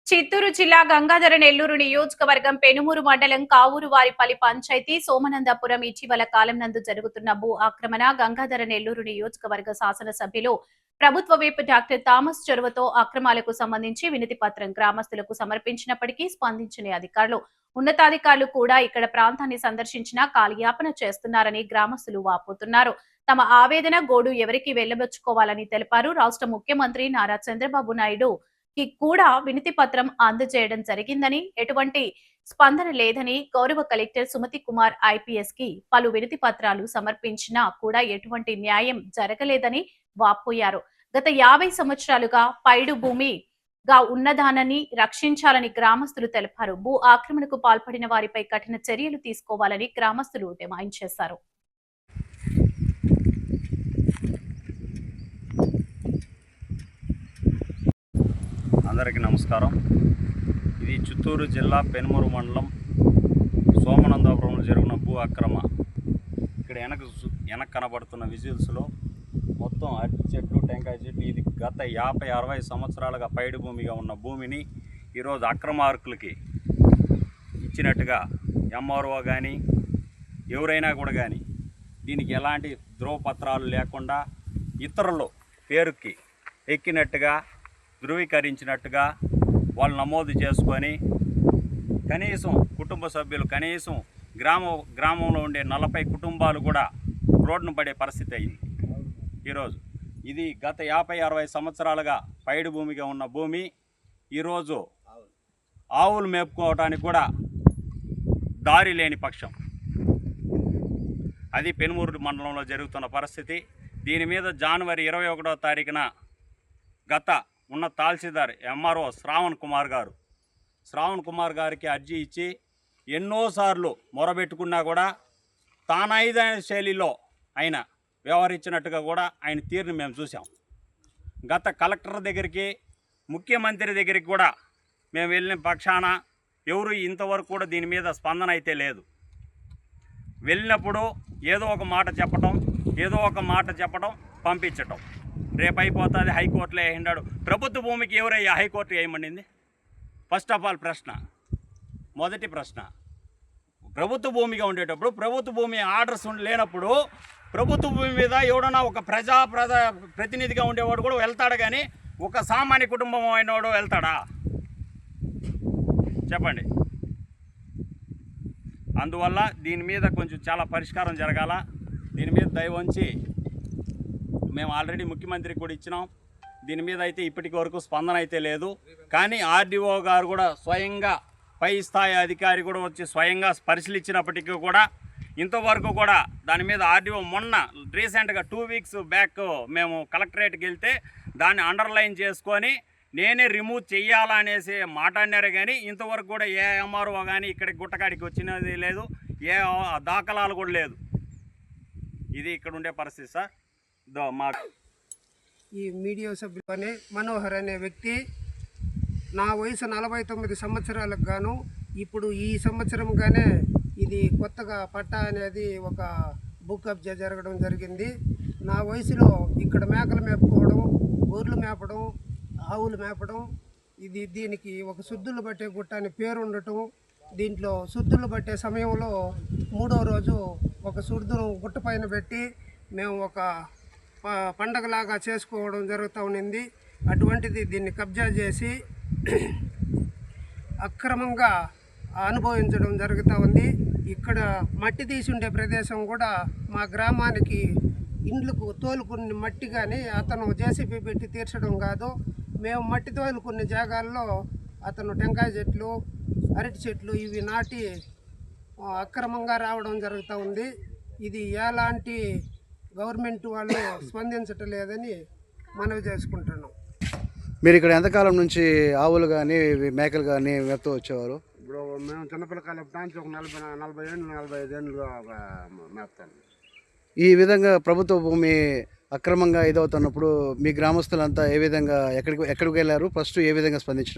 చిత్తూరు జిల్లా గంగాధర నెల్లూరు నియోజకవర్గం పెనుమూరు మండలం కావూరువారిపల్లి పంచాయతీ సోమనందపురం ఇటీవల కాలం నందు జరుగుతున్న భూ ఆక్రమణ గంగాధర నెల్లూరు నియోజకవర్గ శాసనసభ్యులు ప్రభుత్వ విప్ డాక్టర్ థామస్ చొరవతో అక్రమాలకు సంబంధించి వినతి పత్రం గ్రామస్తులకు సమర్పించినప్పటికీ స్పందించని అధికారులు ఉన్నతాధికారులు కూడా ఇక్కడ ప్రాంతాన్ని సందర్శించినా కాలయాపన చేస్తున్నారని గ్రామస్తులు వాపోతున్నారు. తమ ఆవేదన గోడు ఎవరికి వెళ్లబుచ్చుకోవాలని తెలిపారు. రాష్ట్ర ముఖ్యమంత్రి నారా చంద్రబాబు నాయుడు కి కూడా వినతి పత్రం అందజేయడం జరిగిందని, ఎటువంటి స్పందన లేదని గౌరవ కలెక్టర్ సుమతి కుమార్ ఐపీఎస్ కి పలు వినతి పత్రాలు సమర్పించినా కూడా ఎటువంటి న్యాయం జరగలేదని వాపోయారు. గత 50 సంవత్సరాలుగా పైడు భూమిగా ఉన్నదానని రక్షించాలని గ్రామస్తులు తెలిపారు. భూ ఆక్రమణకు పాల్పడిన వారిపై కఠిన చర్యలు తీసుకోవాలని గ్రామస్తులు డిమాండ్ చేశారు. అందరికీ నమస్కారం. ఇది చిత్తూరు జిల్లా పెనుమూరు మండలం సోమనందపురంలో జరిగిన భూ అక్రమ. ఇక్కడ వెనక కనబడుతున్న విజువల్స్లో మొత్తం అరటి చెట్లు, టెంకాయ చెట్లు, ఇది గత 50-60 సంవత్సరాలుగా పైడి భూమిగా ఉన్న భూమిని ఈరోజు అక్రమార్కులకి ఇచ్చినట్టుగా ఎంఆర్ఓ కానీ ఎవరైనా కూడా కానీ దీనికి ఎలాంటి ధ్రువపత్రాలు లేకుండా ఇతరులు పేరుకి ఎక్కినట్టుగా ధృవీకరించినట్టుగా వాళ్ళు నమోదు చేసుకొని కనీసం కుటుంబ సభ్యులు కనీసం గ్రామంలో ఉండే 40 కుటుంబాలు కూడా రోడ్డును పడే పరిస్థితి అయింది. ఈరోజు ఇది గత 50-60 సంవత్సరాలుగా పైడి భూమిగా ఉన్న భూమి ఈరోజు ఆవులు మేపుకోవటానికి కూడా దారి లేని పక్షం. అది పెనుమూరు మండలంలో జరుగుతున్న పరిస్థితి. దీని మీద జనవరి 21వ తారీఖున గత ఉన్న తహసీల్దార్ ఎంఆర్ఓ శ్రావణ్ కుమార్ గారికి అర్జీ ఇచ్చి ఎన్నోసార్లు మొరబెట్టుకున్నా కూడా తానైదైన శైలిలో ఆయన వ్యవహరించినట్టుగా కూడా ఆయన తీరుని మేము చూసాం. గత కలెక్టర్ దగ్గరికి, ముఖ్యమంత్రి దగ్గరికి కూడా మేము వెళ్ళిన పక్షాన ఎవరు ఇంతవరకు కూడా దీని మీద స్పందన అయితే లేదు. వెళ్ళినప్పుడు ఏదో ఒక మాట చెప్పడం పంపించటం, రేపు అయిపోతుంది హైకోర్టులో వేయండాడు. ప్రభుత్వ భూమికి ఎవరయ్యా హైకోర్టు వేయమండింది? ఫస్ట్ ఆఫ్ ఆల్ మొదటి ప్రశ్న ప్రభుత్వ భూమిగా ఉండేటప్పుడు, ప్రభుత్వ భూమి ఆర్డర్స్ లేనప్పుడు ప్రభుత్వ భూమి మీద ఎవడన్నా ఒక ప్రతినిధిగా ఉండేవాడు కూడా వెళ్తాడు, కానీ ఒక సామాన్య కుటుంబం అయినవాడు వెళ్తాడా? చెప్పండి. అందువల్ల దీని మీద కొంచెం చాలా పరిష్కారం జరగాల. దీని మీద దయ ఉంచి మేము ఆల్రెడీ ముఖ్యమంత్రికి కూడా ఇచ్చినాం. దీని మీద అయితే ఇప్పటికి వరకు స్పందన అయితే లేదు. కానీ ఆర్డీఓ గారు కూడా స్వయంగా, పై స్థాయి అధికారి కూడా వచ్చి స్వయంగా పరిశీలించినప్పటికీ కూడా ఇంతవరకు కూడా దాని మీద ఆర్డీఓ మొన్న రీసెంట్గా 2 వీక్స్ బ్యాక్ మేము కలెక్టరేట్కి వెళ్తే దాన్ని అండర్లైన్ చేసుకొని నేనే రిమూవ్ చెయ్యాలనేసి మాట్లాడినారే, కానీ ఇంతవరకు కూడా ఏ ఎంఆర్ఓ కానీ ఇక్కడికి గుట్టకాడికి వచ్చినది లేదు, ఏ దాఖలాలు కూడా లేదు. ఇది ఇక్కడ ఉండే పరిస్థితి సార్. ఈ మీడియా సభ్యులు మనోహర్ అనే వ్యక్తి, నా వయసు 49 సంవత్సరాలకు గాను ఇప్పుడు ఈ సంవత్సరంగానే ఇది కొత్తగా పట్టా అనేది ఒక భూ కబ్జా జరగడం జరిగింది. నా వయసులో ఇక్కడ మేకలు మేపుకోవడం, గొర్రెలు మేపడం, ఆవులు మేపడం, దీనికి ఒక శుద్ధులు పట్టే గుట్ట అని పేరు ఉండటం. దీంట్లో శుద్ధులు పట్టే సమయంలో 3వ రోజు ఒక శుద్ధును గుట్ట పైన పెట్టి మేము ఒక పండగలాగా చేసుకోవడం జరుగుతూ ఉన్నింది. అటువంటిది దీన్ని కబ్జా చేసి అక్రమంగా అనుభవించడం జరుగుతూ ఉంది. ఇక్కడ మట్టి తీసి ఉండే ప్రదేశం కూడా మా గ్రామానికి ఇండ్లకు తోలుకుని మట్టి, కానీ అతను జేసీబీ పెట్టి తీర్చడం కాదు. మేము మట్టి తోలుకునే జాగాల్లో అతను టెంకాయ చెట్లు, అరటి చెట్లు ఇవి నాటి అక్రమంగా రావడం జరుగుతూ ఉంది. ఇది ఎలాంటి గవర్నమెంట్ వాళ్ళు స్పందించటం లేదని మనవి చేసుకుంటున్నాం. మీరు ఇక్కడ ఎంతకాలం నుంచి ఆవులు కానీ మేకలు కానీ మేపుతూ వచ్చేవారు? ఇప్పుడు మేము చిన్నపిల్లకాయలు నుంచి ఒక 45 ఏళ్ళుగా మేపుతాను. ఈ విధంగా ప్రభుత్వ భూమి అక్రమంగా ఇదవుతున్నప్పుడు మీ గ్రామస్తులంతా ఏ విధంగా ఎక్కడికి వెళ్ళారు? ఫస్ట్ ఏ విధంగా స్పందించారు?